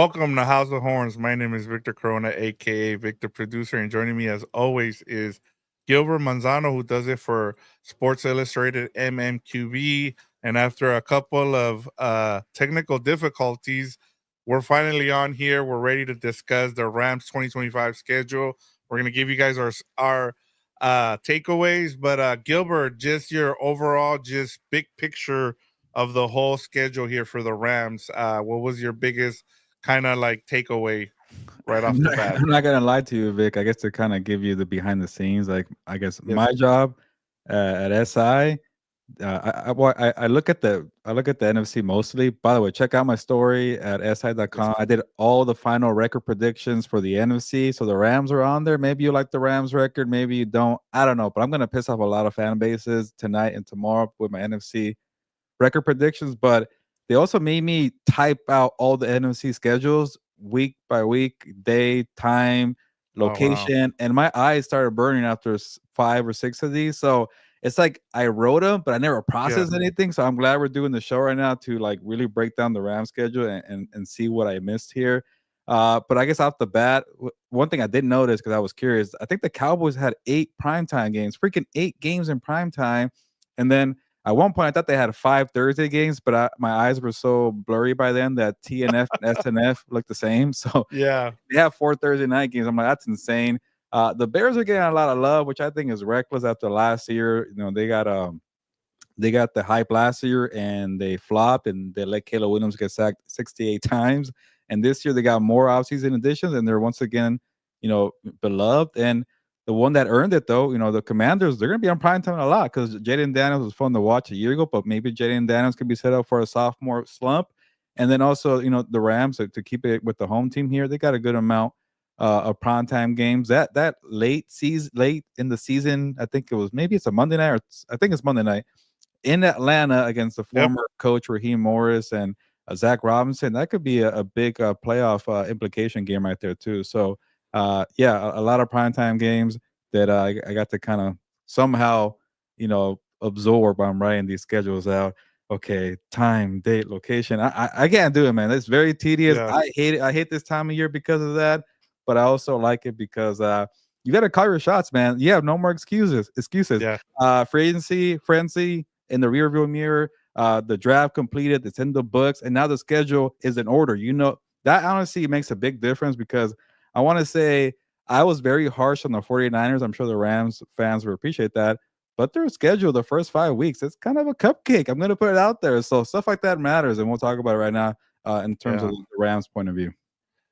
Welcome to House of Horns. My name is Victor Corona, aka Victor Producer, and joining me as always is Gilbert Manzano, who does it for Sports Illustrated MMQB. And after a couple of technical difficulties, we're finally on here. We're ready to discuss the Rams 2025 schedule. We're gonna give you guys our takeaways, but Gilbert, just your overall, just big picture of the whole schedule here for the Rams. What was your biggest kind of like takeaway right off I'm the not, bat? I'm not gonna lie to you, Vic. I guess to kind of give you the behind the scenes, like I guess Yes. my job at SI, I look at the NFC mostly. By the way, check out my story at Yes. si.com. I did all the final record predictions for the NFC, so the Rams are on there. Maybe you like the Rams record, maybe you don't. I don't know, but I'm gonna piss off a lot of fan bases tonight and tomorrow with my NFC record predictions, but they also made me type out all the NFC schedules week by week, day, time, Oh wow. location, and my eyes started burning after 5 or 6 of these. So it's like I wrote them, but I never Yeah. processed anything. So I'm glad we're doing the show right now to like really break down the Ram schedule and see what I missed here. But I guess off the bat, one thing I didn't notice because I was curious, I think the Cowboys had 8 primetime games, freaking 8 games in primetime. And then at one point, I thought they had 5 Thursday games, but my eyes were so blurry by then that TNF and SNF looked the same. So Yeah. they have 4 Thursday night games. I'm like, that's insane. The Bears are getting a lot of love, which I think is reckless after last year. You know, they got the hype last year and they flopped and they let Caleb Williams get sacked 68 times. And this year they got more offseason additions and they're once again, beloved. And the one that earned it though, the Commanders, they're going to be on prime time a lot because Jaden Daniels was fun to watch a year ago, but maybe Jaden Daniels could be set up for a sophomore slump. And then also, the Rams to keep it with the home team here, they got a good amount of primetime games. That late in the season, I think it was maybe it's a Monday night or I think it's Monday night in Atlanta against the Yep. former coach Raheem Morris and Zach Robinson. That could be a big playoff implication game right there too. So yeah, a lot of primetime games that I got to kind of somehow absorb. I'm writing these schedules out. Okay, time, date, location. I can't do it, man. It's very tedious. Yeah. I hate it. I hate this time of year because of that. But I also like it because you got to call your shots, man. You have no more excuses. Excuses. Yeah. Free agency, frenzy in the rearview mirror. The draft completed. It's in the books, and now the schedule is in order. That honestly makes a big difference because I want to say I was very harsh on the 49ers. I'm sure the Rams fans will appreciate that. But their schedule, the first 5 weeks, it's kind of a cupcake. I'm going to put it out there. So stuff like that matters, and we'll talk about it right now in terms of Yeah. the Rams' point of view.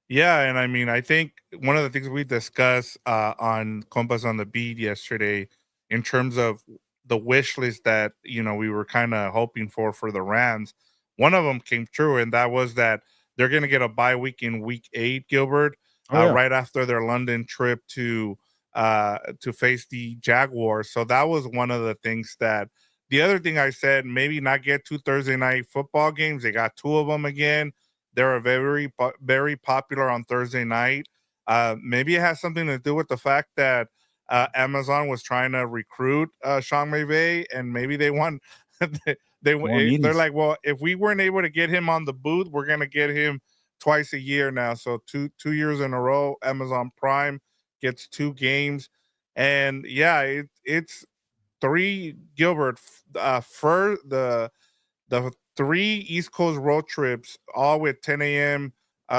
Yeah, and I mean, I think one of the things we discussed on Compass on the Beat yesterday, in terms of the wish list that we were kind of hoping for the Rams, one of them came true, and that was that they're going to get a bye week in Week 8, Gilbert, Oh yeah, right after their London trip to face the Jaguars. So that was one of the things that. The other thing I said, maybe not get 2 Thursday night football games. They got two of them again. They're very popular on Thursday night. Maybe it has something to do with the fact that Amazon was trying to recruit Sean McVay, and maybe they want more they're meetings. like, well, if we weren't able to get him on the booth, we're gonna get him twice a year now. So two years in a row, Amazon Prime gets two games, and yeah, it's three Gilbert for the three East Coast road trips, all with 10 a.m.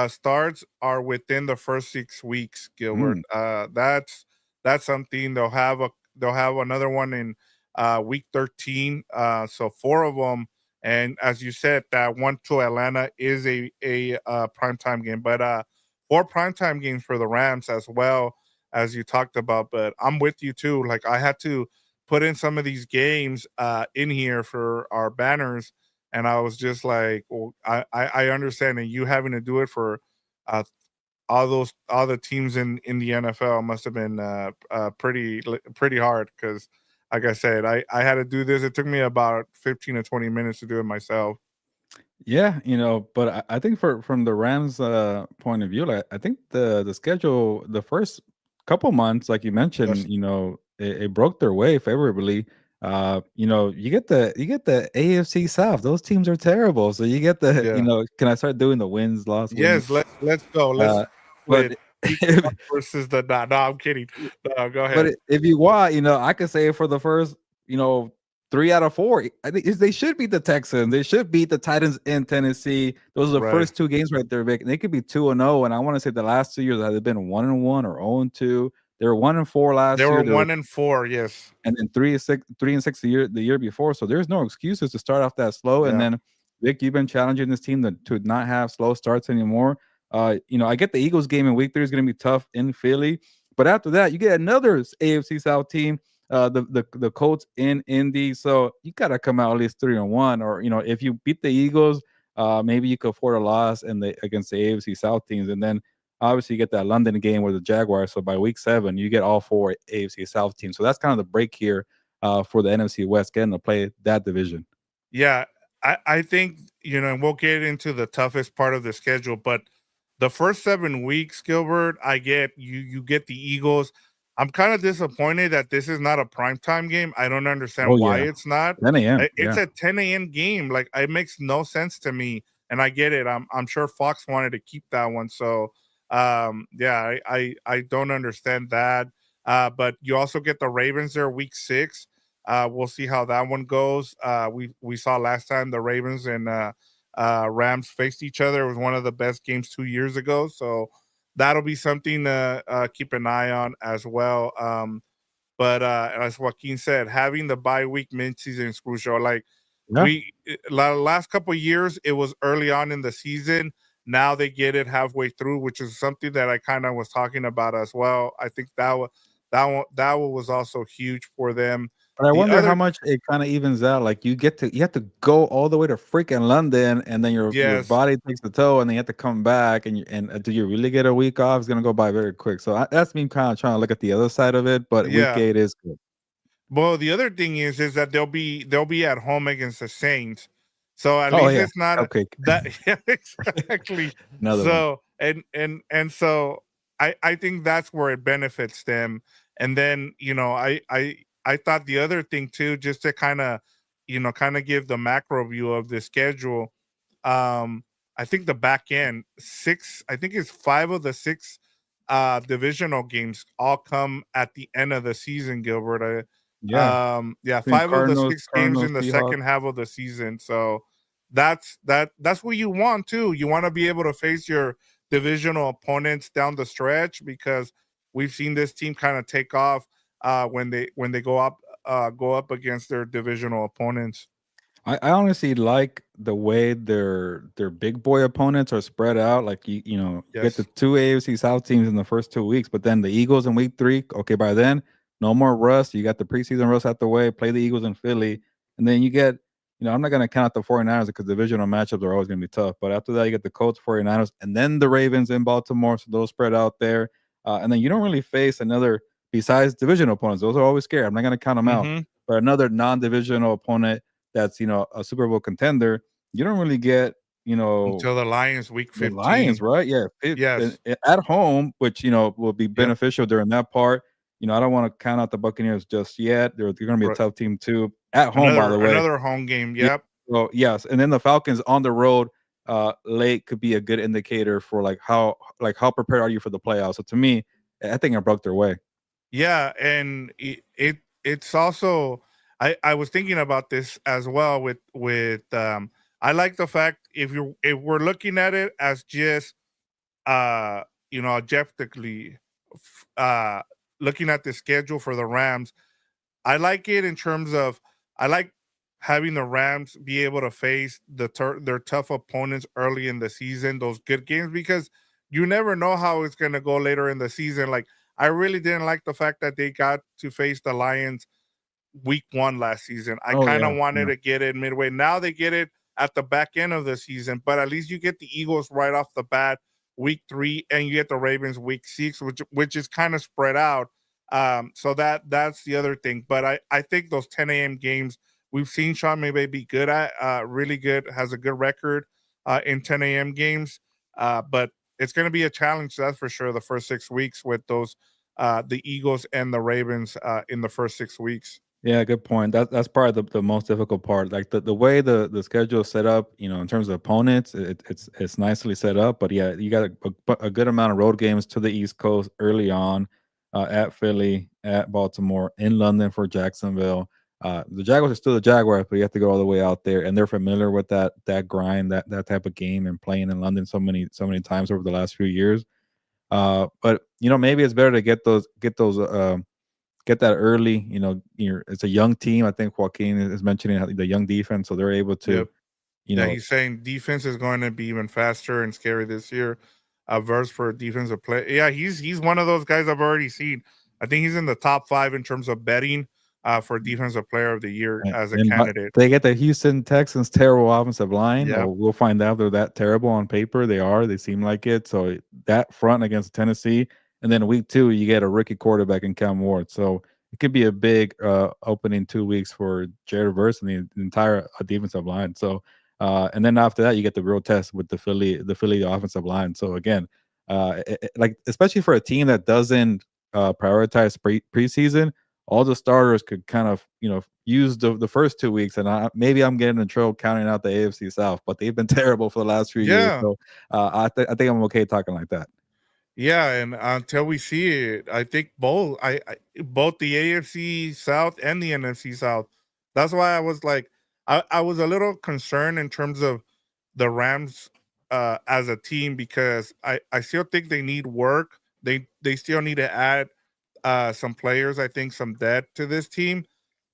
Starts, are within the first 6 weeks. Gilbert, Mm. that's something. They'll have another one in week 13. So four of them, and as you said, that one to Atlanta is a primetime game, but four primetime games for the Rams as well, as you talked about. But I'm with you too. Like, I had to put in some of these games in here for our banners, and I was just like, well, I understand, and you having to do it for uh, all the teams in the NFL must have been pretty hard because, like I said, I had to do this. It took me about 15 to 20 minutes to do it myself. Yeah, but I think from the Rams' point of view, like I think the schedule, the first couple months, like you Yes. mentioned, it broke their way favorably. You get the AFC South. Those teams are terrible. So you get the Yeah. can I start doing the wins, loss, wins? Yes, let's go. Let's Uh, start but with week one versus the no, I'm kidding. No, go But ahead. if you want, I could say for the first, 3 out of 4, I think they should beat the Texans. They should beat the Titans in Tennessee. Those are the Right. first 2 games right there, Vic. And they could be 2-0. And I want to say the last 2 years have been 1-1 or 0-2. They were 1-4 They last were year. They were 1-4, yes. and then 3-6 the year before. So there's no excuses to start off that slow. And Yeah. then Vic, you've been challenging this team to not have slow starts anymore. I get the Eagles game in week 3 is going to be tough in Philly, but after that, you get another AFC South team, the Colts in Indy. So you got to come out at least 3-1, or if you beat the Eagles, maybe you could afford a loss against the AFC South teams, and then obviously you get that London game with the Jaguars. So by week 7, you get all 4 AFC South teams. So that's kind of the break here for the NFC West, getting to play that division. Yeah. I think, and we'll get into the toughest part of the schedule, but the first 7 weeks, Gilbert, I get you get the Eagles. I'm kind of disappointed that this is not a primetime game. I don't understand Oh why yeah, it's not. 10 a.m. It's Yeah, a 10 a.m. game. Like, it makes no sense to me. And I get it. I'm sure Fox wanted to keep that one. So yeah, I don't understand that. But you also get the Ravens there week 6. We'll see how that one goes. We saw last time the Ravens and Rams faced each other. It was one of the best games 2 years ago. So that'll be something to keep an eye on as well. But as Joaquin said, having the bye week mid-season is crucial. Like, yeah. last couple of years, it was early on in the season. Now they get it halfway through, which is something that I kind of was talking about as well. I think that one was also huge for them. But I The wonder how other, much it kind of evens out. Like you have to go all the way to freaking London, and then your yes, body takes the toll, and then you have to come back, and do you really get a week off? It's gonna go by very quick. So that's me kind of trying to look at the other side of it. But week yeah. 8 is good. Well, the other thing is that they'll be at home against the Saints, so at Oh least yeah, it's not cupcake. that. Yeah, exactly. Another one. So and so I think that's where it benefits them. And then I thought the other thing too, just to kind of give the macro view of the schedule. Um, I think the back end 6, I think it's 5 of the 6 divisional games all come at the end of the season, Gilbert. Yeah, Yeah, between 5 of the 6 games Cardinals, in the Seahawks. second half of the season. So that's what you want too. You want to be able to face your divisional opponents down the stretch, because we've seen this team kind of take off when they go up against their divisional opponents. I honestly like the way their big boy opponents are spread out. Like you get the Yes. 2 AFC South teams in the first 2 weeks, but then the Eagles in week 3. Okay, by then no more rust. You got the preseason rust out the way. Play the Eagles in Philly, and then you get. I'm not going to count out the 49ers because divisional matchups are always going to be tough. But after that, you get the Colts, 49ers, and then the Ravens in Baltimore. So those spread out there, and then you don't really face another besides divisional opponents. Those are always scary. I'm not going to count them out, Mm-hmm. but another non-divisional opponent that's a Super Bowl contender, you don't really get Until the Lions week the Lions, 15. right? Yeah, Yes. at home, which will be Yep. beneficial during that part. I don't want to count out the Buccaneers just yet. They're going to be a Right. tough team too at home, by Another the way. another home game. Yeah. Yep. So yes, and then the Falcons on the road late could be a good indicator for how prepared are you for the playoffs. So to me, I think I broke their way. Yeah, and it's also, I was thinking about this as well with I like the fact, if we're looking at it as just objectively, f- uh looking at the schedule for the Rams, I like it in terms of, I like having the Rams be able to face their tough opponents early in the season, those good games, because you never know how it's going to go later in the season. Like, I really didn't like the fact that they got to face the Lions week 1 last season. I Oh kind yeah, of wanted yeah. to get it midway. Now they get it at the back end of the season, but at least you get the Eagles right off the bat week 3, and you get the Ravens week 6, which is kind of spread out. So that's the other thing. But I think those 10 a.m. games, we've seen Sean McVay be good at, really good, has a good record in 10 a.m. games. But it's going to be a challenge, that's for sure. The first 6 weeks with those the Eagles and the Ravens in the first 6 weeks. Yeah, good point. That's probably the most difficult part. Like the way the schedule is set up, in terms of opponents, it's nicely set up. But yeah, you got a good amount of road games to the East Coast early on, at Philly, at Baltimore, in London for Jacksonville. The Jaguars are still the Jaguars, but you have to go all the way out there, and they're familiar with that grind, that type of game, and playing in London so many times over the last few years. But maybe it's better to get that early. It's a young team. I think Joaquin is mentioning the young defense, so they're able to, Yep. you Yeah, know, he's saying defense is going to be even faster and scary this year. A verse for defensive play. Yeah, he's one of those guys I've already seen. I think he's in the top 5 in terms of betting for defensive player of the year as a but candidate. they get the Houston Texans terrible offensive line. Yeah. We'll find out they're that terrible on paper. They are. They seem like it. So that front against Tennessee, and then week 2 you get a rookie quarterback in Cam Ward. So it could be a big opening 2 weeks for Jared Verse and the entire defensive line. So and then after that you get the real test with the Philly offensive line. So again, like especially for a team that doesn't prioritize preseason, all the starters could kind of use the first 2 weeks, and maybe I'm getting in trouble counting out the AFC South, but they've been terrible for the last few years. Yeah. So I think I'm okay talking like that. Yeah, and until we see it, I think both the AFC South and the NFC South. That's why I was like, I was a little concerned in terms of the Rams as a team because I still think they need work. They still need to add some players. I think some depth to this team.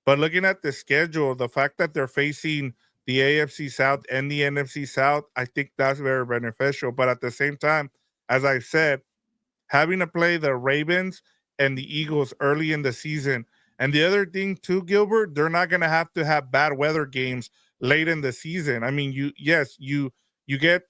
But looking at the schedule, the fact that they're facing the AFC South and the NFC South, I think that's very beneficial. But at the same time, as I said, having to play the Ravens and the Eagles early in the season. And the other thing too, Gilbert, they're not going to have bad weather games late in the season. I mean, you get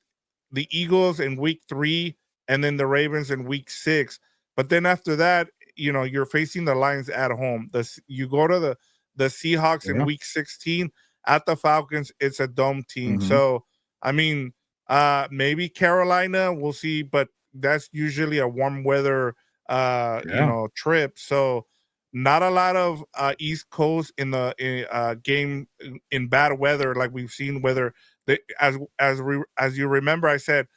the Eagles in week 3 and then the Ravens in week 6. But then after that, you're facing the Lions at home. You go to the Seahawks in Yeah. week 16 at the Falcons. It's a dome team. Hmm. So, I mean, maybe Carolina, we'll see, but that's usually a warm weather Yeah. trip. So not a lot of East Coast in the game in bad weather like we've seen. Whether as you remember, I said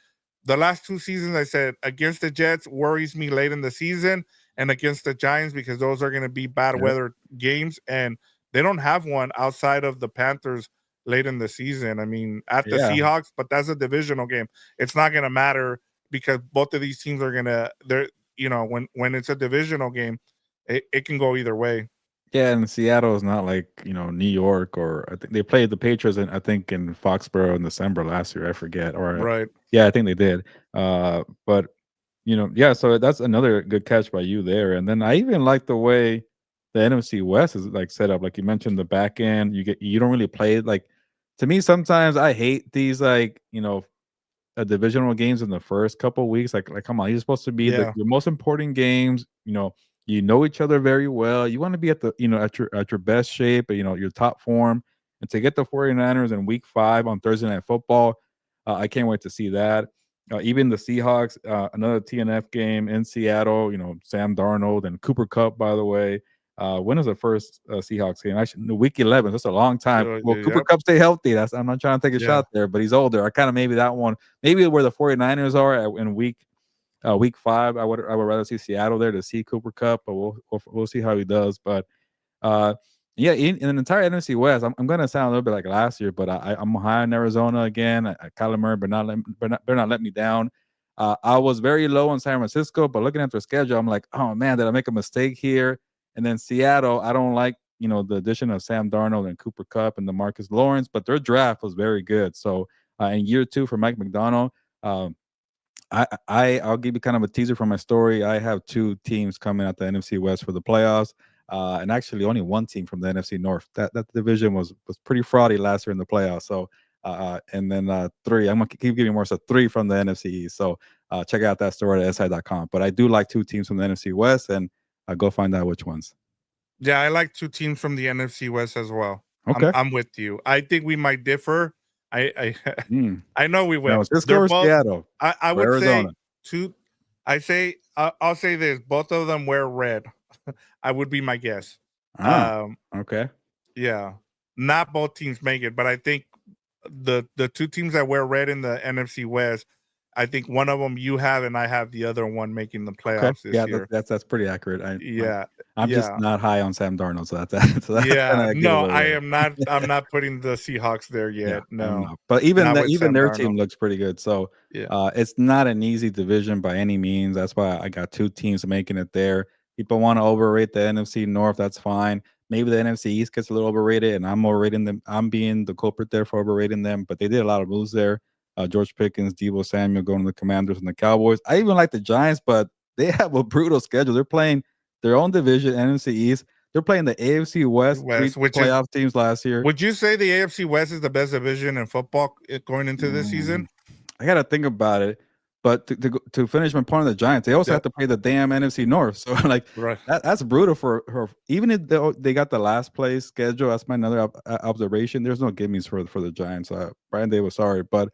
the last 2 seasons, I said against the Jets worries me late in the season, and against the Giants because those are going to be bad Yep. weather games, and they don't have one outside of the Panthers late in the season. I mean, at the Yeah. Seahawks, but that's a divisional game. It's not going to matter because both of these teams are gonna they're when it's a divisional game, it can go either way. Yeah, and Seattle is not like New York, or I think they played the Patriots in, I think, in Foxborough in December last year. I forget, or Right. yeah, I think they did. But yeah. So that's another good catch by you there. And then I even like the way the NFC West is like set up. Like you mentioned, the back end, you don't really play like. To me, sometimes I hate these like divisional games in the first couple weeks. Like, come on, these are supposed to be Yeah. the most important games. You know each other very well. You want to be at the at your best shape, your top form, and to get the 49ers in week 5 on Thursday Night Football, I can't wait to see that. Even the Seahawks, another TNF game in Seattle. Sam Darnold and Cooper Cup, by the way. When is the first Seahawks game? Actually, no, week 11. That's a long time. Well, Cooper Yep. Cup stay healthy. I'm not trying to take a Yeah. shot there, but he's older. I kind of maybe that one, maybe where the 49ers are in week 5. I would rather see Seattle there to see Cooper Cup, but we'll see how he does. But uh, yeah, in the entire NFC West, I'm gonna sound a little bit like last year, but I'm high in Arizona again. Kyler Murray, but better not let me down. I was very low on San Francisco, but looking at their schedule, I'm like, oh man, did I make a mistake here? And then Seattle, I don't like the addition of Sam Darnold and Cooper Cup and DeMarcus Lawrence, but their draft was very good. So in year 2 for Mike McDonald. I'll give you kind of a teaser for my story. I have 2 teams coming out the NFC West for the playoffs, and actually only 1 team from the NFC North. That division was pretty fraudy last year in the playoffs. So, and then 3. I'm gonna keep giving more. So 3 from the NFC East. So check out that story at si.com. But I do like 2 teams from the NFC West, and go find out which ones. Yeah, I like 2 teams from the NFC West as well. Okay. I'm with you. I think we might differ. I Mm. I know we San will. Francisco They're or both. Seattle I or would say Arizona. 2. I'll say this. Both of them wear red. I would be my guess. Ah, Um, okay. yeah, not both teams make it, but I think the two teams that wear red in the NFC West, I think one of them you have and I have the other one making the Okay. playoffs this Yeah, year. that's pretty accurate. Yeah, I'm just yeah, not high on Sam Darnold, so that's so that's yeah. kinda No, giveaway I there. am not. I'm not putting the Seahawks there Yeah, yet. I'm No, not. But not with even Sam their Darnold. team looks pretty good. So, Yeah, it's not an easy division by any means. That's why I got 2 teams making it there. People wanna overrate the NFC North, that's fine. Maybe the NFC East gets a little overrated, and I'm overrating them. I'm being the culprit there for overrating them, but they did a lot of moves there. George Pickens, Deebo Samuel going to the Commanders and the Cowboys. I even like the Giants, but they have a brutal schedule. They're playing their own division, NFC East. They're playing the AFC West, 3 West, which is. playoff teams last year. Would you say the AFC West is the best division in football going into this season? Mm, I gotta think about it. But to finish my point on the Giants, they also Yep. have to play the damn NFC North. So like Right. that's brutal for her. Even if they got the last place schedule, that's my another observation. There's no gimmies for the Giants. Brian Davis, sorry, but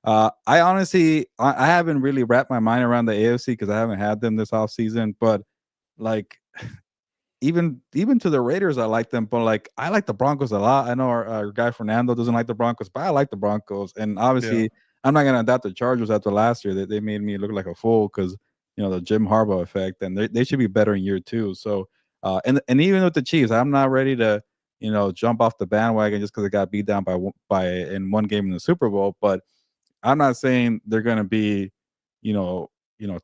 I honestly I haven't really wrapped my mind around the AFC because I haven't had them this off season. But like even to the Raiders, I like them, but like I like the Broncos a lot. I know our guy Fernando doesn't like the Broncos, but I like the Broncos. And Yeah. obviously, I'm not gonna adopt the Chargers after last year. They made me look like a fool because the Jim Harbaugh effect, and they should be better in year two. So and even with the Chiefs, I'm not ready to jump off the bandwagon just because it got beat down by in one game in the Super Bowl. But I'm not saying they're going to be, you know,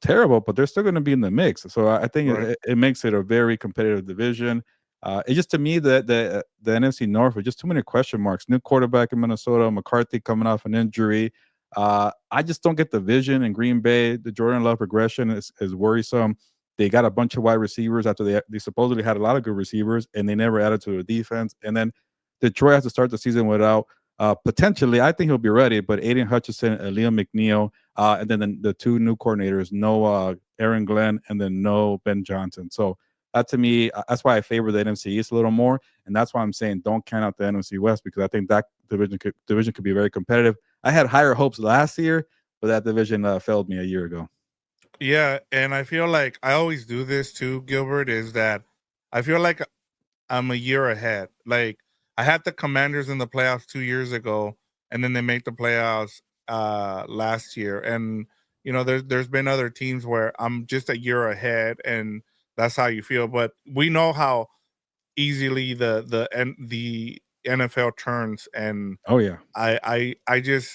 terrible, but they're still going to be in the mix. So I think Right. it makes it a very competitive division. It's just to me that the NFC North with just too many question marks. New quarterback in Minnesota, McCarthy coming off an injury. I just don't get the vision in Green Bay. The Jordan Love progression is worrisome. They got a bunch of wide receivers after they supposedly had a lot of good receivers, and they never added to the defense. And then Detroit has to start the season without potentially, I think he'll be ready, but Aiden Hutchinson, Liam McNeil, and then the two new coordinators, no Aaron Glenn, and then no Ben Johnson. So that to me, that's why I favor the NFC East a little more, and that's why I'm saying don't count out the NFC West because I think that division could be very competitive. I had higher hopes last year, but that division failed me a year ago. Yeah, and I feel like I always do this too, Gilbert, is that I feel like I'm a year ahead. Like I had the Commanders in the playoffs 2 years ago, and then they make the playoffs last year. And there's been other teams where I'm just a year ahead, and that's how you feel. But we know how easily the NFL turns, and Oh yeah, I just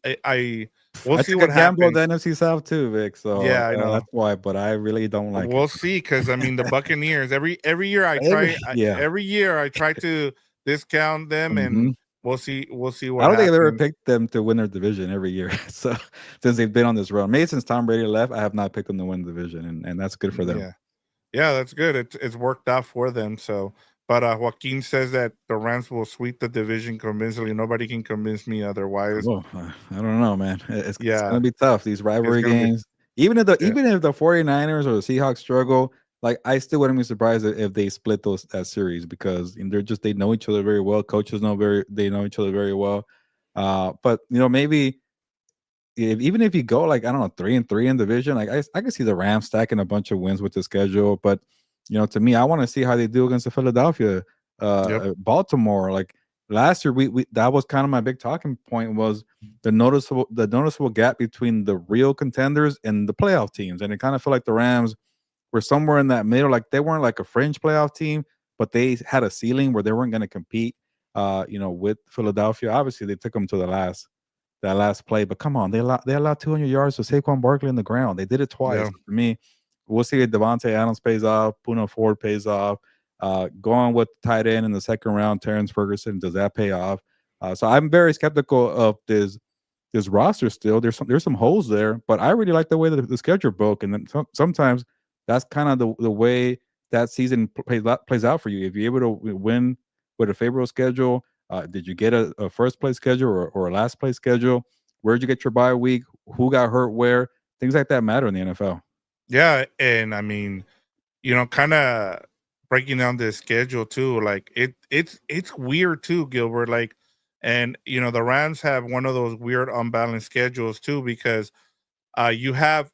I we'll I see took a what gamble on the happens. NFC South too, Vic. So Yeah, I know. that's why, but I really don't like it. We'll see, because I mean the Buccaneers. Every year I Every try. yeah. Every year I try to discount them, and Mhm. we'll see. We'll see I what don't think I've ever happens. picked them to win their division every year. So since they've been on this run, maybe since Tom Brady left, I have not picked them to win the division, and that's good for them. Yeah, yeah, that's good. It's worked out for them. So, but Joaquin says that the Rams will sweep the division convincingly. Nobody can convince me otherwise. Oh, I don't know, man. It's Yeah, gonna be tough. These it's rivalry gonna be. games, even if the Yeah, even if the 49ers or the Seahawks struggle, like I still wouldn't be surprised if they split that series because they know each other very well. Coaches they know each other very well. But maybe even if you go like I don't know 3-3 in division, like I can see the Rams stacking a bunch of wins with the schedule. But to me, I want to see how they do against the Philadelphia, yep, Baltimore. Like last year, we that was kind of my big talking point was the noticeable gap between the real contenders and the playoff teams, and it kind of felt like the Rams were somewhere in that middle. Like they weren't like a fringe playoff team, but they had a ceiling where they weren't going to compete. With Philadelphia, obviously they took them to that last play. But come on, they allowed 200 yards to Saquon Barkley in the ground. They did it twice. yeah, For me, we'll see if Devontae Adams pays off, Puna Ford pays off. Going with tight end in the second round, Terrence Ferguson, does that pay off? So I'm very skeptical of this roster still. There's some holes there, but I really like the way that the schedule broke. And then sometimes that's kind of the way that season plays out for you. If you're able to win with a favorable schedule, did you get a first place schedule or a last place schedule? Where'd you get your bye week? Who got hurt where? Things like that matter in the NFL. yeah. And I mean, kind of breaking down the schedule too. Like it's weird too, Gilbert. Like, and the Rams have one of those weird unbalanced schedules too, because you have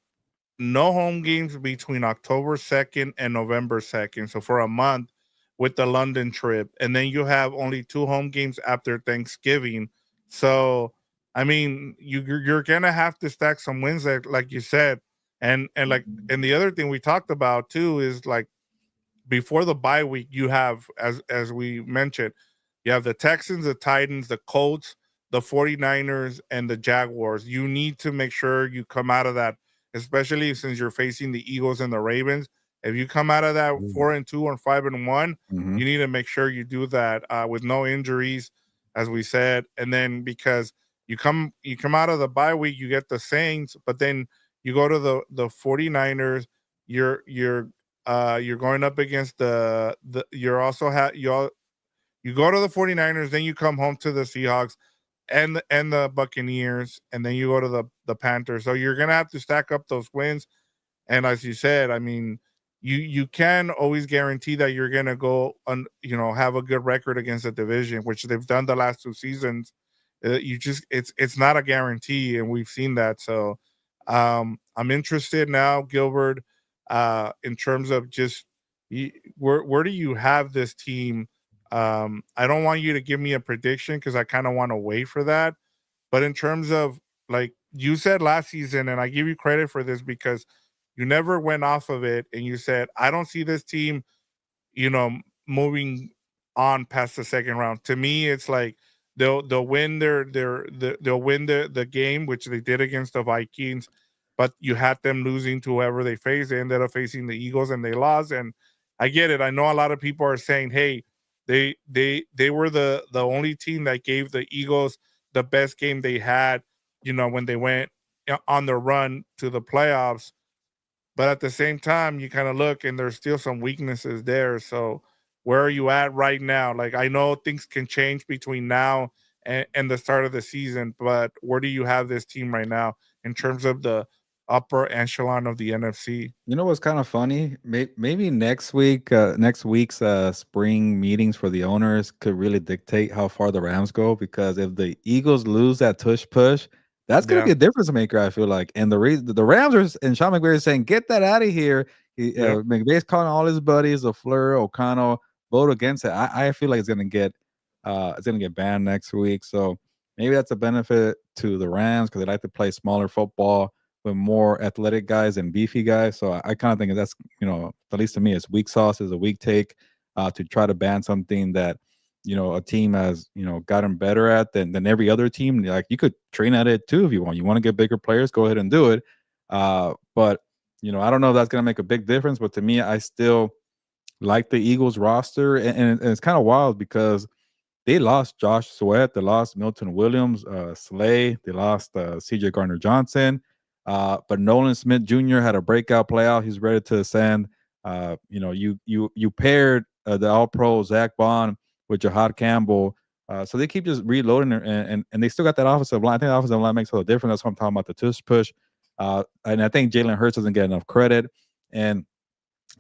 no home games between October 2nd and November 2nd. So for a month, with the London trip, and then you have only 2 home games after Thanksgiving. So, I mean, you're gonna have to stack some wins, like you said, and the other thing we talked about too is like before the bye week, you have, as we mentioned, you have the Texans, the Titans, the Colts, the 49ers, and the Jaguars. You need to make sure you come out of that, especially since you're facing the Eagles and the Ravens. If you come out of that Mm. 4-2 or 5-1, Mhm. you need to make sure you do that with no injuries, as we said. And then because you come out of the bye week, you get the Saints, but then you go to the 49ers. You're going up against the you're also you go to the 49ers, then you come home to the Seahawks and the Buccaneers, and then you go to the Panthers. So you're gonna have to stack up those wins. And as you said, I mean, you can always guarantee that you're gonna have a good record against the division, which they've done the last 2 seasons. It's not a guarantee, and we've seen that. So I'm interested now, Gilbert, in terms of just where do you have this team? I don't want you to give me a prediction because I kind of want to wait for that. But in terms of, like you said last season, and I give you credit for this because you never went off of it, and you said, I don't see this team, moving on past the second round. To me, it's like they'll win they'll win the game, which they did against the Vikings, but you had them losing to whoever they faced. They ended up facing the Eagles and they lost. And I get it. I know a lot of people are saying, hey, they were the only team that gave the Eagles the best game they had, when they went on the run to the playoffs. But at the same time, you kind of look and there's still some weaknesses there. So where are you at right now? Like, I know things can change between now and the start of the season, but where do you have this team right now in terms of the upper echelon of the NFC? You know what's kind of funny? Maybe next week's spring meetings for the owners could really dictate how far the Rams go. Because if the Eagles lose that tush push, that's going to Yeah. be a difference maker. I feel like, and the reason the Rams and Sean McVay is saying, "Get that out of here." Yep. McVay's calling all his buddies, LaFleur, O'Connell, vote against it. I feel like it's gonna get banned next week. So maybe that's a benefit to the Rams because they like to play smaller football with more athletic guys and beefy guys. So I kind of think that's, at least to me, it's weak sauce, is a weak take to try to ban something that, a team has, gotten better at than every other team. Like, you could train at it too if you want. You want to get bigger players, go ahead and do it. But I don't know if that's going to make a big difference. But to me, I still like the Eagles roster, and it's kind of wild because they lost Josh Sweat, they lost Milton Williams, Slay, they lost CJ Gardner Johnson. But Nolan Smith Jr. had a breakout playout. He's ready to ascend. You paired the All Pro Zach Bond with Jahad Campbell. So they keep just reloading and they still got that offensive line. I think the offensive line makes a little difference. That's what I'm talking about, the tush push. And I think Jalen Hurts doesn't get enough credit. And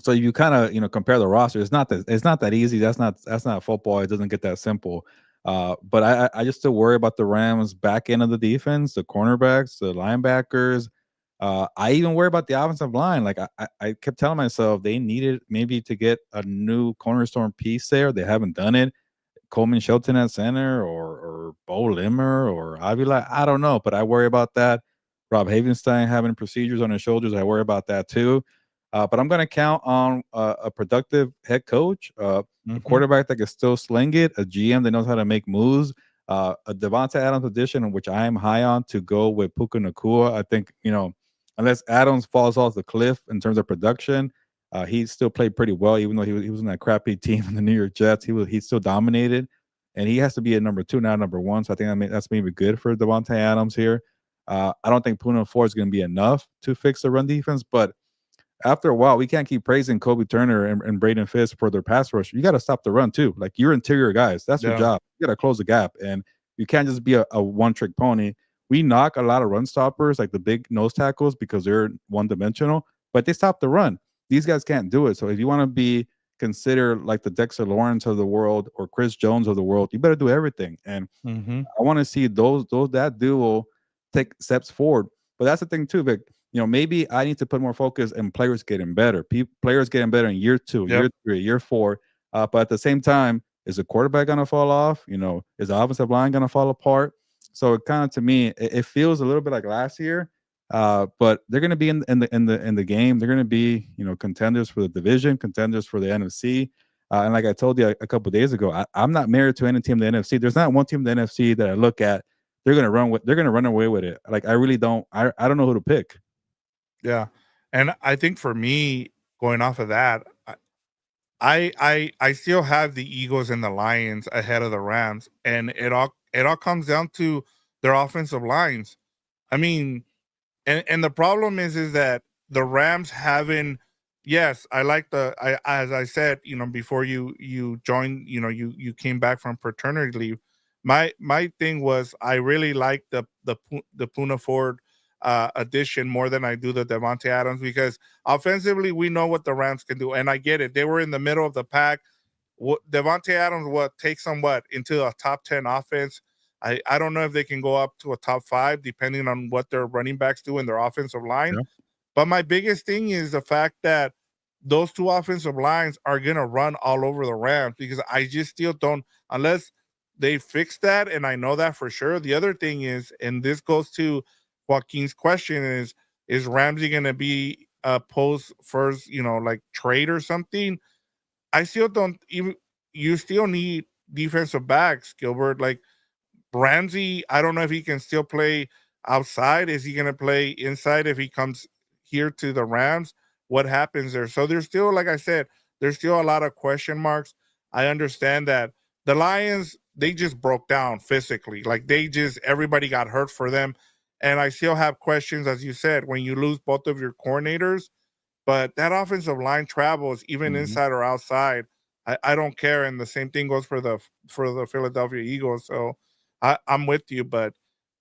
so you kind of compare the roster. It's not that easy. That's not football. It doesn't get that simple. But I just still worry about the Rams back end of the defense, the cornerbacks, the linebackers. I even worry about the offensive line. Like, I kept telling myself they needed maybe to get a new cornerstone piece there. They haven't done it. Coleman Shelton at center, or Bo Limmer or Avila. I don't know, but I worry about that. Rob Havenstein having procedures on his shoulders. I worry about that too. But I'm going to count on a productive head coach, a Hmm. quarterback that can still sling it, a GM that knows how to make moves, a Devonta Adams addition, which I am high on, to go with Puka Nakua. I think, unless Adams falls off the cliff in terms of production, he still played pretty well, even though he was in that crappy team in the New York Jets. He still dominated, and he has to be at number 2, not number 1. So I think that's maybe good for Devonta Adams here. I don't think Puna 4 is going to be enough to fix the run defense, but after a while, we can't keep praising Kobe Turner and Braden Fisk for their pass rush. You got to stop the run too. Like, your interior guys, that's your Yeah. job. You got to close the gap, and you can't just be a one-trick pony. We knock a lot of run stoppers, like the big nose tackles, because they're one-dimensional, but they stop the run. These guys can't do it. So if you want to be considered like the Dexter Lawrence of the world or Chris Jones of the world, you better do everything. And Hmm. I want to see that duo take steps forward. But that's the thing too, Vic. Maybe I need to put more focus in players getting better. Players getting better in year 2, Yep. year 3, year 4. But at the same time, is the quarterback going to fall off? Is the offensive line going to fall apart? So it kind of, to me, it feels a little bit like last year. But they're going to be in the game. They're going to be contenders for the division, contenders for the NFC. And like I told you a couple of days ago, I'm not married to any team in the NFC. There's not one team in the NFC that I look at. They're gonna run away with it. Like I really don't. I don't know who to pick. Yeah, and I think for me, going off of that, I still have the Eagles and the Lions ahead of the Rams, and it all comes down to their offensive lines. I mean, and the problem is that the Rams haven't. Yes, I like I as I said, before you joined, you came back from paternity leave. My thing was I really like the Puna Ford addition more than I do the Devontae Adams, because offensively we know what the Rams can do, and I get it. They were in the middle of the pack. Devontae Adams takes them into a top 10 offense. I don't know if they can go up to a top 5 depending on what their running backs do in their offensive line. Yeah. But my biggest thing is the fact that those two offensive lines are gonna run all over the Rams, because I just still don't, unless they fix that, and I know that for sure. The other thing is, and this goes to Joaquin's question, is Ramsey gonna be a post first, like trade or something? I still don't even. You still need defensive backs, Gilbert. Like Ramsey, I don't know if he can still play outside. Is he going to play inside if he comes here to the Rams? What happens there? So there's still, like I said, there's still a lot of question marks. I understand that the Lions, they just broke down physically. Like everybody got hurt for them. And I still have questions, as you said, when you lose both of your coordinators, but that offensive line travels even Mhm. inside or outside. I don't care. And the same thing goes for the Philadelphia Eagles. So I'm with you, but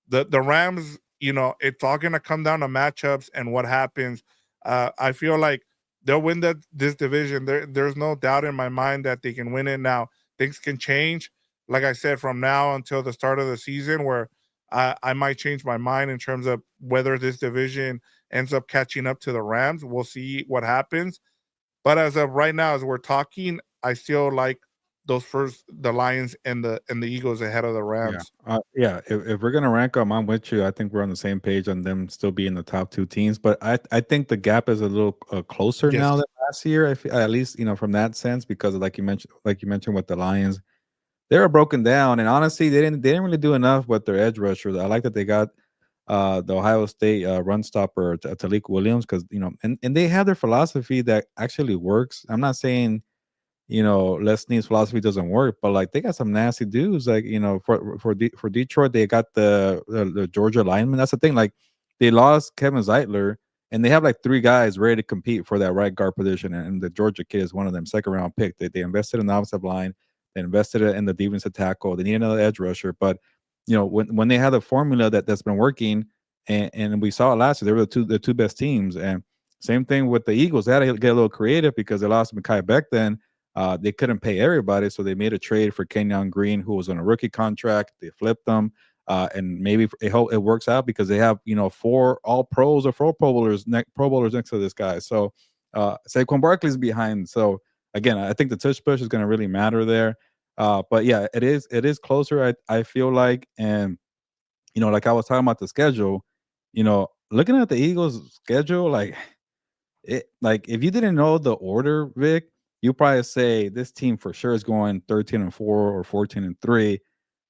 the Rams, it's all gonna come down to matchups and what happens. I feel like they'll win this division. There's no doubt in my mind that they can win it. Now things can change. Like I said, from now until the start of the season, where I might change my mind in terms of whether this division ends up catching up to the Rams. We'll see what happens. But as of right now, as we're talking, I still like the Lions and the Eagles ahead of the Yeah. Rams. Yeah. If we're gonna rank them, I'm with you. I think we're on the same page on them still being the top two teams. But I think the gap is a little closer Yes. now than last year. At least from that sense, because like you mentioned with the Lions, they were broken down, and honestly, they didn't really do enough with their edge rushers. I like that they got the Ohio State run stopper Talik Williams, because and they have their philosophy that actually works. I'm not saying Les Snead's philosophy doesn't work, but like they got some nasty dudes. Like for Detroit, they got the Georgia lineman. That's the thing. Like they lost Kevin Zeitler, and they have like 3 guys ready to compete for that right guard position, and the Georgia kid is one of them, second round pick. They invested in the offensive line, they invested in the defensive tackle. They need another edge rusher, but when they have a formula that's been working, and we saw it last year, they were the two best teams. And same thing with the Eagles. They had to get a little creative because they lost Mekhi Becton. They couldn't pay everybody, so they made a trade for Kenyon Green, who was on a rookie contract. They flipped them, and maybe it works out because they have 4 All Pros or 4 Pro Bowlers next to this guy. So Saquon Barkley's behind. So again, I think the tush push is going to really matter there. But yeah, it is closer. I feel like, and like I was talking about the schedule. Looking at the Eagles' schedule, like if you didn't know the order, Vic, you probably say this team for sure is going 13-4 or 14-3.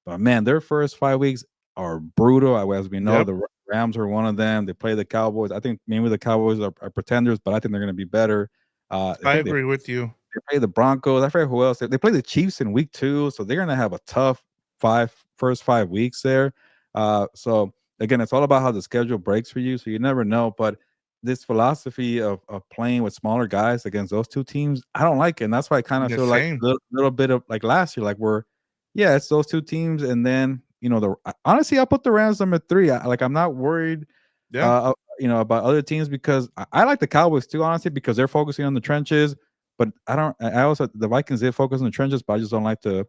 But man, their first 5 weeks are brutal. As we know, Yep. the Rams are one of them. They play the Cowboys. I think maybe the Cowboys are pretenders, but I think they're going to be better. I I think agree with you. they play the Broncos. I forget who else. They play the Chiefs in week 2, so they're gonna have a tough first 5 weeks there. So again, it's all about how the schedule breaks for you. So you never know. But this philosophy of playing with smaller guys against those two teams, I don't like it. And that's why I kind of The feel like same. a little bit of like last year, like yeah, it's those two teams, and then honestly, I'll put the Rams number 3. I'm not worried Yeah. about other teams because I like the Cowboys too, honestly, because they're focusing on the trenches. But I don't. I also the Vikings did focus on the trenches, but I just don't like the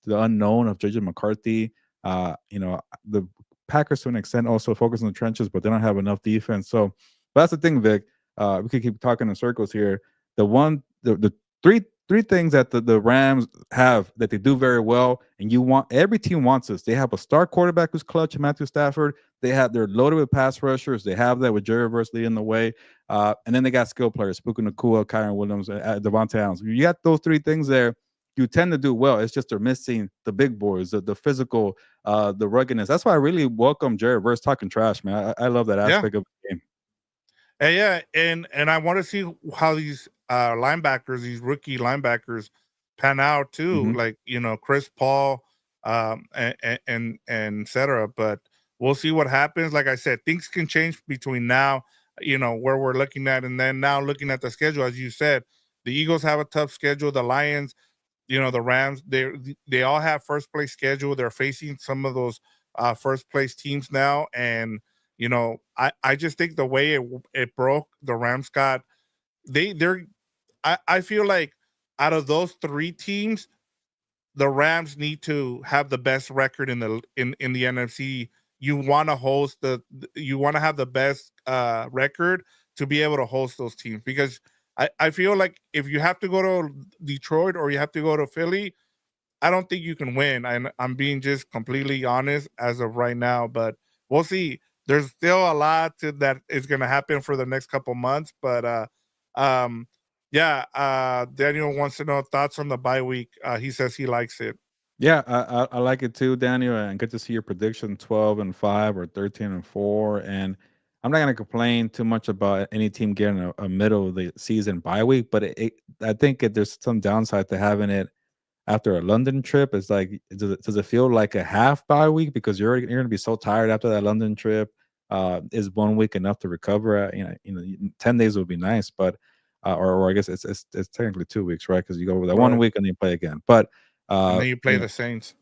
unknown of JJ McCarthy. The Packers to an extent also focus on the trenches, but they don't have enough defense. So, but that's the thing, Vic. We could keep talking in circles here. The three things that the Rams have that they do very well, and every team wants this. They have a star quarterback who's clutch, Mathew Stafford. They're loaded with pass rushers. They have that with Jerry Verse leading the way, and then they got skill players: Puka Nacua, Kyron Williams, Devontae Adams. You got those three things there. You tend to do well. It's just they're missing the big boys, the physical, the ruggedness. That's why I really welcome Jerry Verse talking trash, man. I love that Yeah. aspect of the game. Yeah, and I want to see how these linebackers, these rookie linebackers, pan out too. Mhm. Like Chris Paul, and etc. But we'll see what happens. Like I said, things can change between now, where we're looking at, and then now looking at the schedule. As you said, the Eagles have a tough schedule. The Lions, the Rams, they all have first place schedule. They're facing some of those first place teams now, and I just think the way it broke, the Rams got they're I feel like out of those three teams, the Rams need to have the best record in the NFC. You want to you want to have the best record to be able to host those teams, because I feel like if you have to go to Detroit or you have to go to Philly, I don't think you can win. I'm being just completely honest as of right now, but we'll see. There's still a lot that is going to happen for the next couple months, but um, yeah. Daniel wants to know thoughts on the bye week. He says he likes it. Yeah, I like it too, Daniel, and good to see your prediction 12-5 or 13-4. And I'm not gonna complain too much about any team getting a middle of the season bye week, but I think there's some downside to having it after a London trip. It's like, does it feel like a half bye week because you're gonna be so tired after that London trip? Is 1 week enough to recover? 10 days would be nice, but or I guess it's technically 2 weeks, right? Because you go over that Right. 1 week and then you play again, but. And then you play the Saints.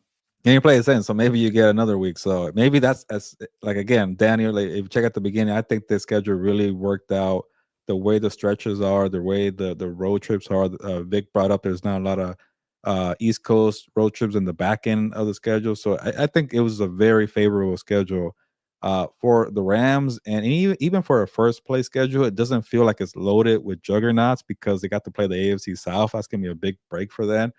And you play the same, so maybe you get another week. So maybe that's as like again, Daniel. Like, if you check at the beginning, I think the schedule really worked out. The way the stretches are, the way the road trips are. Vic brought up there's not a lot of East Coast road trips in the back end of the schedule, so I think it was a very favorable schedule for the Rams, and even for a first place schedule, it doesn't feel like it's loaded with juggernauts because they got to play the AFC South. That's gonna be a big break for them.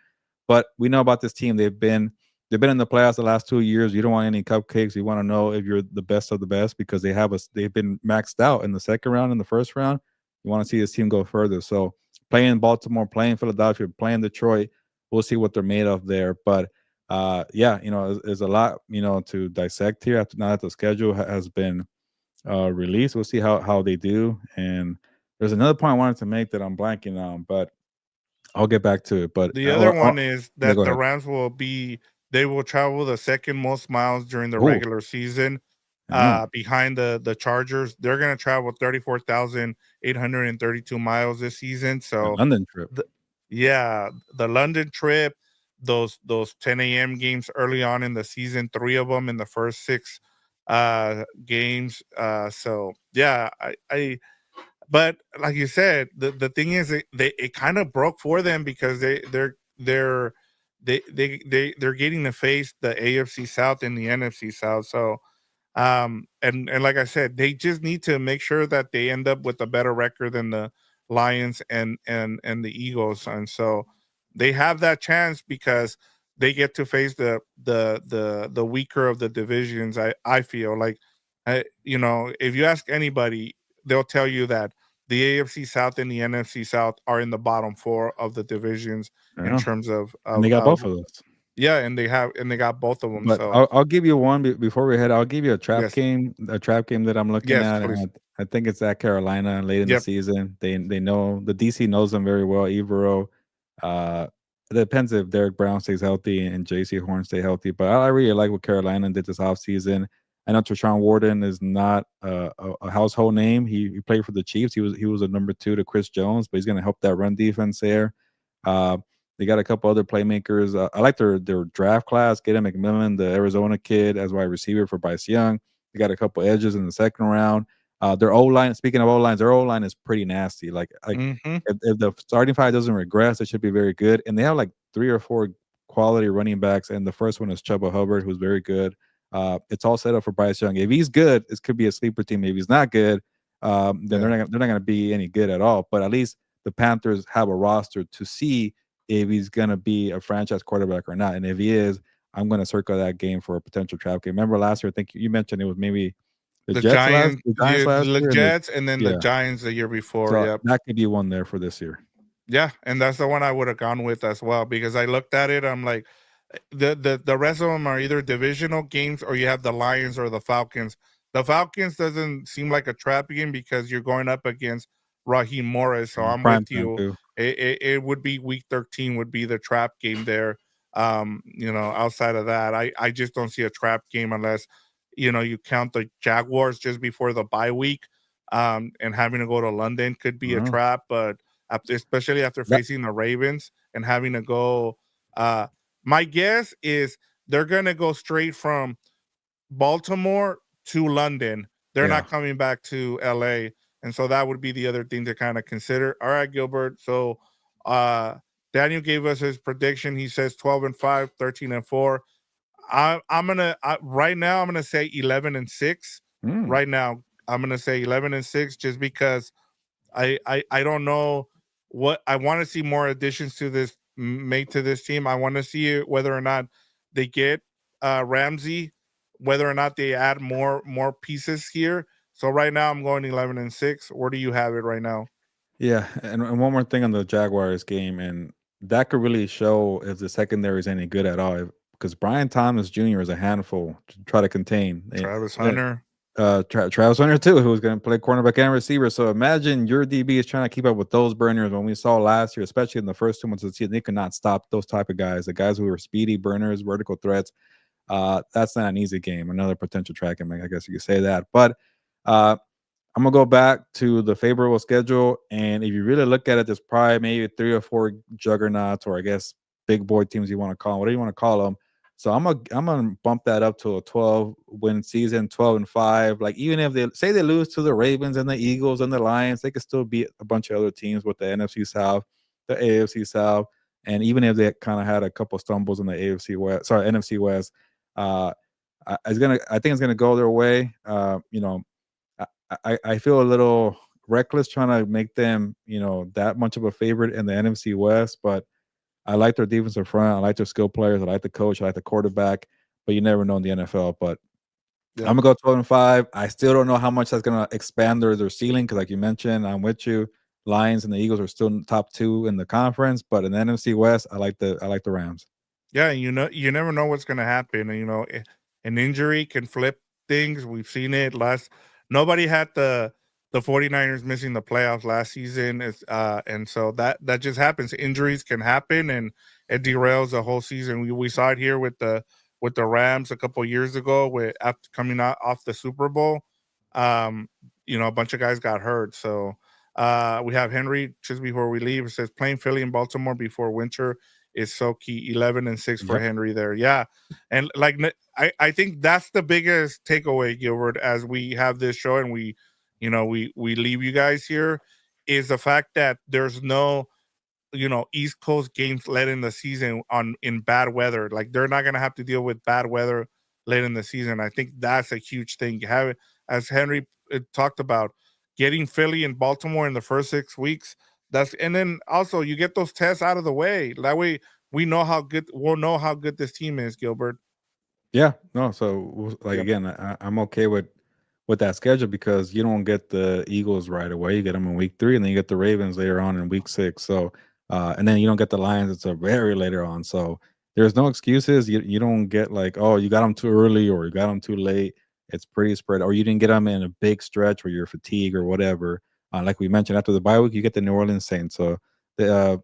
But we know about this team. They've been in the playoffs the last 2 years. You don't want any cupcakes. You want to know if you're the best of the best because they've been maxed out in the second round and the first round. You want to see this team go further. So playing Baltimore, playing Philadelphia, playing Detroit, we'll see what they're made of there. But yeah, there's a lot to dissect here. After now that the schedule has been released, we'll see how they do. And there's another point I wanted to make that I'm blanking on, but I'll get back to it. But The other one is yeah, go that the ahead. Rams they will travel the second most miles during the Oh, regular season, damn. behind the Chargers. They're going to travel 34,832 miles this season. A So, London trip. the, yeah, the London trip, those 10 a.m. games early on in the season, three of them in the first six games. So yeah, but like you said, the thing is, it kind of broke for them because they're getting to face the AFC South and the NFC South. So and like I said, they just need to make sure that they end up with a better record than the Lions and the Eagles, and so they have that chance because they get to face the weaker of the divisions. I feel like, if you ask anybody, they'll tell you that the AFC South and the NFC South are in the bottom four of the divisions in Yeah, terms of and they got both of those. yeah, and they got both of them. But So I'll give you one before we head. I'll give you yes, a trap game that I'm looking yes, at, please, and I think it's at Carolina late in the yep. season. They know the DC knows them very well. Evero, uh, it depends if Derek Brown stays healthy and JC Horn stay healthy. But I really like what Carolina did this offseason. I know Treshaun Warden is not a household name. He played for the Chiefs. He was a number two to Chris Jones, but he's going to help that run defense there. Uh, they got a couple other playmakers. I like their draft class. Gaten McMillan, the Arizona kid, as wide receiver for Bryce Young. They got a couple edges in the second round. Their O line. Speaking of O lines, their O line is pretty nasty. Like Hmm. if the starting five doesn't regress, it should be very good. And they have like 3 or 4 quality running backs. And the first one is Chuba Hubbard, who's very good. It's all set up for Bryce Young. If he's good, it could be a sleeper team. If he's not good, then Yeah. they're not going to be any good at all. But at least the Panthers have a roster to see if he's gonna be a franchise quarterback or not. And if he is, I'm gonna circle that game for a potential trap game. Remember last year, I think you mentioned it was maybe The Giants, the Giants yeah, last the year, and Jets, and then the yeah. Giants the year before. So Yep. that could be one there for this year. Yeah, and that's the one I would have gone with as well because I looked at it. I'm like, the rest of them are either divisional games or you have the Lions or the Falcons. The Falcons doesn't seem like a trap game because you're going up against Raheem Morris. So I'm with Prime time you. too. It would be week 13 would be the trap game there. Outside of that, I just don't see a trap game unless you count the Jaguars just before the bye week. And having to go to London could be a Oh, trap, but especially after that facing the Ravens and having to go. My guess is they're gonna go straight from Baltimore to London. They're yeah. not coming back to LA. And so that would be the other thing to kind of consider. All right, Gilbert. So uh Daniel gave us his prediction. He says 12-5, 13-4. Right now I'm gonna say 11-6. Mm. Right now, I'm gonna say 11-6 just because I don't know what I want to see more additions to this made to this team. I want to see whether or not they get Ramsey, whether or not they add more pieces here. So right now I'm going 11-6. Where do you have it right now? Yeah, and one more thing on the Jaguars game, and that could really show if the secondary is any good at all. Because Brian Thomas Jr. is a handful to try to contain. Travis Hunter. Travis Hunter too, who's going to play cornerback and receiver. So imagine your DB is trying to keep up with those burners. When we saw last year, especially in the first 2 months of the season, they could not stop those type of guys. The guys who were speedy burners, vertical threats. That's not an easy game. Another potential track, I guess you could say that. But I'm gonna go back to the favorable schedule, and if you really look at it, there's probably maybe 3 or 4 juggernauts, or I guess big boy teams you want to call them, whatever you want to call them. So I'm gonna bump that up to a 12 win season, 12-5. Like even if they say they lose to the Ravens and the Eagles and the Lions, they could still beat a bunch of other teams with the NFC South, the AFC South, and even if they kind of had a couple stumbles in the NFC West, uh, I think it's gonna go their way. I feel a little reckless trying to make them, that much of a favorite in the NFC West, but I like their defensive front. I like their skill players. I like the coach. I like the quarterback, but you never know in the NFL. But I'm Yeah. gonna go 12-5. I still don't know how much that's gonna expand their ceiling because, like you mentioned, I'm with you. Lions and the Eagles are still in the top 2 in the conference, but in the NFC West, I like the Rams. Yeah, you never know what's going to happen. And, an injury can flip things. We've seen it last. Nobody had the 49ers missing the playoffs last season. And so that just happens. Injuries can happen, and it derails the whole season. We saw it here with the Rams a couple years ago, with after coming out off the Super Bowl. Um, a bunch of guys got hurt. So we have Henry just before we leave. It says playing Philly and Baltimore before winter is so key. 11-6 for Yep. Henry there. Yeah. And I think that's the biggest takeaway, Gilbert, as we have this show and we leave you guys here, is the fact that there's no East Coast games late in the season in bad weather. Like they're not gonna have to deal with bad weather late in the season. I think that's a huge thing. Have as Henry talked about, getting Philly and Baltimore in the first 6 weeks. And then also you get those tests out of the way. That way we'll know how good this team is, Gilbert. Yeah, no. So like Yep. again, I'm okay with that schedule because you don't get the Eagles right away. You get them in week 3, and then you get the Ravens later on in week 6. So and then you don't get the Lions until very later on. So there's no excuses. You don't get like, oh, you got them too early or you got them too late. It's pretty spread, or you didn't get them in a big stretch where you're fatigued or whatever. Like we mentioned, after the bye week, you get the New Orleans Saints. So the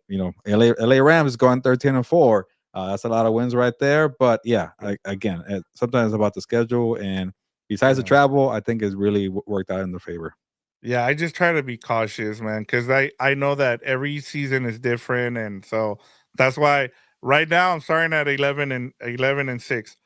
LA Rams is going 13-4. That's a lot of wins right there. But yeah, again, sometimes about the schedule, and besides the Yeah. travel, I think it's really worked out in the favor. Yeah, I just try to be cautious, man, because I know that every season is different, and so that's why right now I'm starting at 11-6.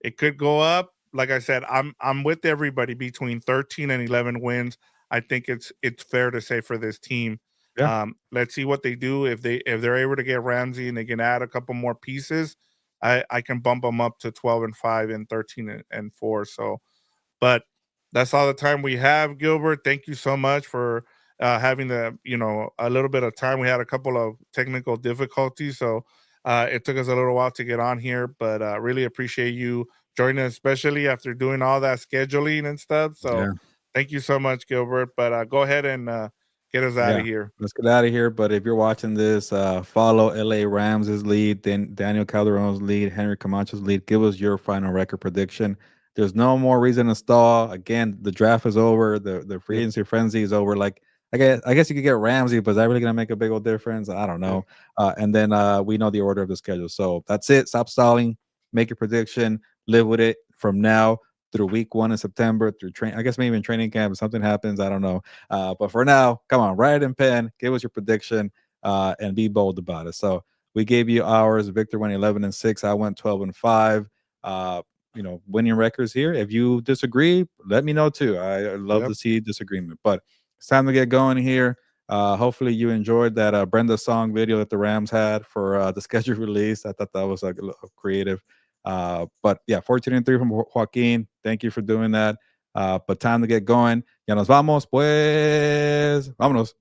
It could go up. Like I said, I'm with everybody between 13 and 11 wins. I think it's fair to say for this team. Yeah. Let's see what they do. If they're able to get Ramsey and they can add a couple more pieces, I can bump them up to 12-5 and 13-4. So but that's all the time we have, Gilbert. Thank you so much for having a little bit of time. We had a couple of technical difficulties, so it took us a little while to get on here. But really appreciate you joining us, especially after doing all that scheduling and stuff. So Yeah. thank you so much, Gilbert. But go ahead and get us out Yeah, of here. let's get out of here. But if you're watching this, follow LA Rams' lead, then Daniel Calderon's lead, Henry Camacho's lead. Give us your final record prediction. There's no more reason to stall. Again, the draft is over. The free Yep. agency frenzy is over. Like I guess you could get Ramsey, but is that really gonna make a big old difference? I don't Yeah. know. And then we know the order of the schedule. So that's it. Stop stalling. Make your prediction. Live with it from now through week 1 in September, through train. I guess maybe in training camp if something happens. I don't know. But for now, come on, write it in pen, give us your prediction, and be bold about it. So we gave you ours. Victor went 11-6. I went 12-5. Winning records here. If you disagree, let me know too. I love Yep. to see disagreement. But it's time to get going here. Hopefully you enjoyed that Brenda song video that the Rams had for the scheduled release. I thought that was like a little creative. But yeah, 14-3 from Joaquin. Thank you for doing that. But time to get going. Ya nos vamos, pues. Vámonos.